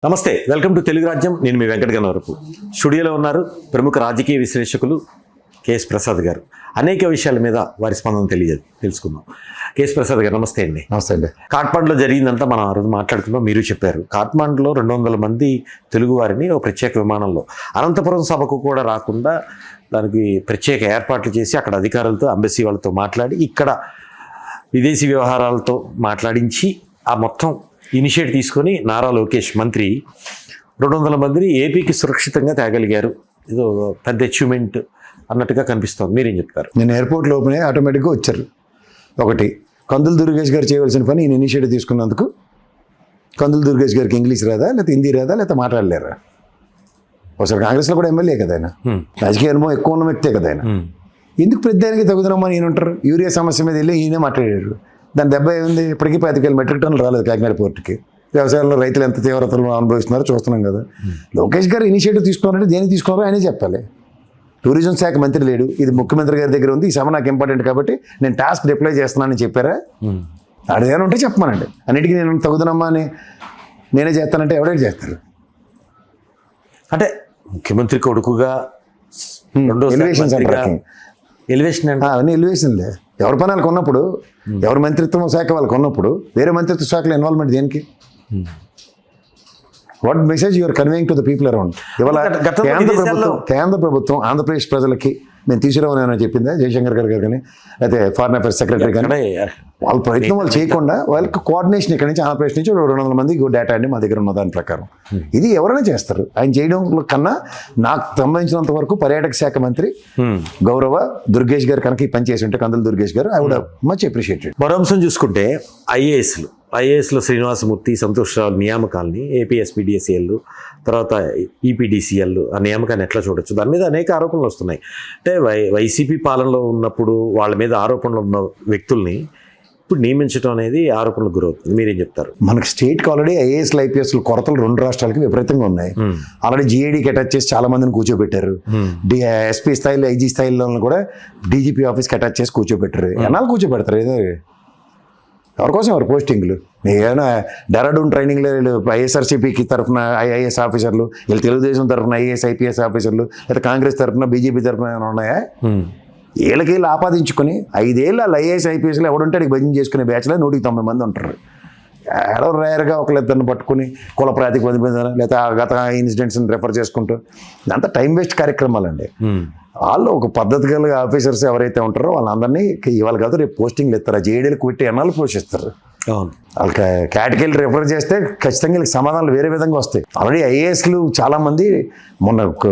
నమస్తే, welcome to Telugu రాజ్యం. నేను మీ వెంకట గన్నవరపు. స్టూడియోలో ఉన్నారు ప్రముఖ రాజకీయ విశ్లేషకులు కేఎస్ ప్రసాద్ గారు. అనేక విషయాల మీద వారి స్పందన తెలుసుకుందాం. కేఎస్ ప్రసాద్ గారు నమస్తే అండి. నమస్తే అండి. కాట్మాండ్లో జరిగిందంతా మనం ఆ రోజు మాట్లాడుకున్నాం. మీరు చెప్పారు కాట్మాండ్లో 200 మంది తెలుగు వారిని ఒక ప్రత్యేక విమానంలో అనంతపురం సభకు కూడా రాకుండా దానికి ప్రత్యేక ఏర్పాట్లు చేసి అక్కడ అధికారులతో ఎంబసీ వాళ్ళతో మాట్లాడి ఇక్కడ విదేశీ వ్యవహారాలతో మాట్లాడించి ఆ మొత్తం ఇనిషియేటివ్ తీసుకొని నారా లోకేష్ మంత్రి 200 మందిని ఏపీకి సురక్షితంగా తేగలిగారు. ఇదో పెద్ద అచీవ్మెంట్ అన్నట్టుగా కనిపిస్తుంది. మీరేం చెప్తారు? నేను ఎయిర్పోర్ట్ లోపలే ఆటోమేటిక్గా వచ్చారు. ఒకటి, కందులు దుర్గేష్ గారు చేయవలసిన పని ఈయన ఇనిషియేటివ్ తీసుకున్నందుకు. కందులు దుర్గేష్ గారికి ఇంగ్లీష్ రాదా, లేకపోతే హిందీ రాదా, లేకపోతే మాట్లాడలేరా? ఒకసారి కాంగ్రెస్లో కూడా ఎమ్మెల్యే కదా ఆయన, రాజకీయ అనుభవం ఎక్కువ ఉన్న వ్యక్తే కదా ఆయన. ఎందుకు ప్రతిదానికి తగుదనమ్మని ఈయన ఉంటారు? యూరియా సమస్య మీద వెళ్ళి ఈయనే మాట్లాడారు. దాని దెబ్బ ఏముంది? ఇప్పటికీ 25,000 మెట్రిక్ టన్నులు రాలేదు కాకినాడ పోర్టుకి. వ్యవసాయంలో రైతులు ఎంత తీవ్రతలు అనుభవిస్తున్నారో చూస్తున్నాం కదా. లోకేష్ గారు ఇనిషియేటివ్ తీసుకున్నారంటే దేనికి తీసుకున్నారో ఆయనే చెప్పాలి. టూరిజం శాఖ మంత్రి లేడు, ఇది ముఖ్యమంత్రి గారి దగ్గర ఉంది, ఈ సభ నాకు ఇంపార్టెంట్ కాబట్టి నేను టాస్క్ రిప్లై చేస్తున్నానని చెప్పారా? అదేమైనా ఉంటే చెప్పమానండి. అన్నిటికీ నేను తగుదనమ్మా అని నేనే చేస్తానంటే ఎవరైనా చేస్తారు. అంటే ముఖ్యమంత్రి కొడుకుగా ఎలివేషన్ అంటే అవన్నీ ఎలివేషన్లే. ఎవరి పని వాళ్ళకి ఉన్నప్పుడు, ఎవరి మంత్రిత్వ శాఖ వాళ్ళకి ఉన్నప్పుడు వేరే మంత్రిత్వ శాఖలో ఇన్వాల్వ్మెంట్ దేనికి? What message you're conveying to the people around? ఇవాళ కేంద్ర ప్రభుత్వం ఆంధ్రప్రదేశ్ ప్రజలకి మేము తీసుకురావని చెప్పిందా జయశంకర్ గారు కానీ, అయితే ఫారిన్ అఫేర్స్ సెక్రటరీ కానీ? వాళ్ళ ప్రయత్నం వాళ్ళు చేయకుండా వాళ్ళకి కోఆర్డినేషన్ ఇక్కడ నుంచి ఆంధ్రప్రదేశ్ నుంచి 200 మంది డేటా అండి మా దగ్గర ఉన్న దాని ప్రకారం. ఇది ఎవరైనా చేస్తారు. ఆయన చేయడం కన్నా నాకు సంబంధించినంత వరకు పర్యాటక శాఖ మంత్రి గౌరవ దుర్గేష్ గారు కనుక ఈ పని చేసి ఉంటే, కందులు దుర్గేష్ గారు, ఐ వుడ్ మచ్ అప్రిషియేటెడ్. మరో అంశం చూసుకుంటే ఐఏఎస్లో శ్రీనివాసమూర్తి, సంతోష్ రావు నియామకాలని, ఏపీఎస్పీడీసీఎల్ తర్వాత ఈపీడీసీఎల్ ఆ నియామకాన్ని ఎట్లా చూడొచ్చు? దాని మీద అనేక ఆరోపణలు వస్తున్నాయి. అంటే వైసీపీ పాలనలో ఉన్నప్పుడు వాళ్ళ మీద ఆరోపణలు ఉన్న వ్యక్తుల్ని ఇప్పుడు నియమించడం అనేది ఆరోపణలకు గురవుతుంది. మీరేం చెప్తారు? మనకి స్టేట్కి ఆల్రెడీ ఐఏఎస్లు ఐపీఎస్లు కొరతలు 2 రాష్ట్రాలకి విపరీతంగా ఉన్నాయి. ఆల్రెడీ జీఏడీకి అటాచ్ చేసి చాలా మందిని కూర్చోబెట్టారు. ఎస్పీ స్థాయిలో, ఐజీ స్థాయిలో కూడా డీజీపీ ఆఫీస్కి అటాచ్ చేసి కూర్చోబెట్టారు. ఎన్నాళ్ళు కూర్చోబెడతారు? ఏదో ఎవరి కోసం ఎవరు పోస్టింగ్లు? ఏమైనా డెరాడూన్ ట్రైనింగ్లో ఐఎస్ఆర్సీపీకి తరఫున ఐఏఎస్ ఆఫీసర్లు, వీళ్ళు తెలుగుదేశం తరఫున ఐఏఎస్ ఐపీఎస్ ఆఫీసర్లు, లేదా కాంగ్రెస్ తరఫున బీజేపీ తరఫున ఏమైనా ఉన్నాయా? వీళ్ళకి ఆపాదించుకొని 5 ఏళ్ళు వాళ్ళు ఐఏఎస్ ఐపీఎస్లో ఎవడుంటే అడిగి భజన చేసుకునే బ్యాచ్లో 190 మంది ఉంటారు. ఏడో రేర్గా ఒకళ్ళిద్దరిని పట్టుకుని కుల ప్రాతిపదిక మీద లేదా గత ఇన్సిడెంట్స్ని రెఫర్ చేసుకుంటూ ఇదంతా టైం వేస్ట్ కార్యక్రమాలండి. వాళ్ళు ఒక పద్ధతి గల ఆఫీసర్స్ ఎవరైతే ఉంటారో వాళ్ళందరినీ ఇవాళ కాదు రేపు పోస్టింగ్లు ఇస్తారు. జేడీలకు పెట్టి ఎన్నాళ్ళు పోషిస్తారు. వాళ్ళకి కేటగిరీలు రెఫర్ చేస్తే ఖచ్చితంగా వీళ్ళకి సమాధానాలు వేరే విధంగా వస్తాయి. ఆల్రెడీ ఐఏఎస్లు చాలామంది మొన్న ఒక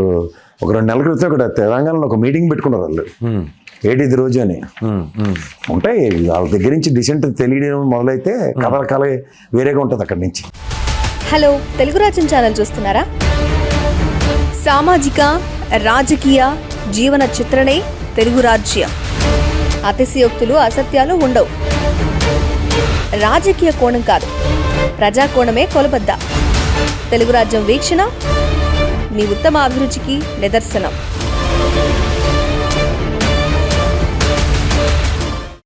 2 నెలల క్రితం ఇక్కడ తెలంగాణలో ఒక మీటింగ్ పెట్టుకున్నారు. వాళ్ళు ఏటిది రోజు అని ఉంటాయి. వాళ్ళ దగ్గర నుంచి డిసెంట్ తెలియడం మొదలైతే కథల వేరేగా ఉంటుంది అక్కడి నుంచి. హలో, తెలుగు రాజ్యం ఛానల్ చూస్తున్నారా? సామాజిక రాజకీయ జీవన చిత్రణే తెలుగు రాజ్యం. అతిశయోక్తులు అసత్యాలు ఉండవు. రాజకీయ కోణం కాదు, ప్రజా కోణమే కొలబద్ద. తెలుగు రాజ్యం వీక్షణ మీ ఉత్తమ అభిరుచికి నిదర్శనం.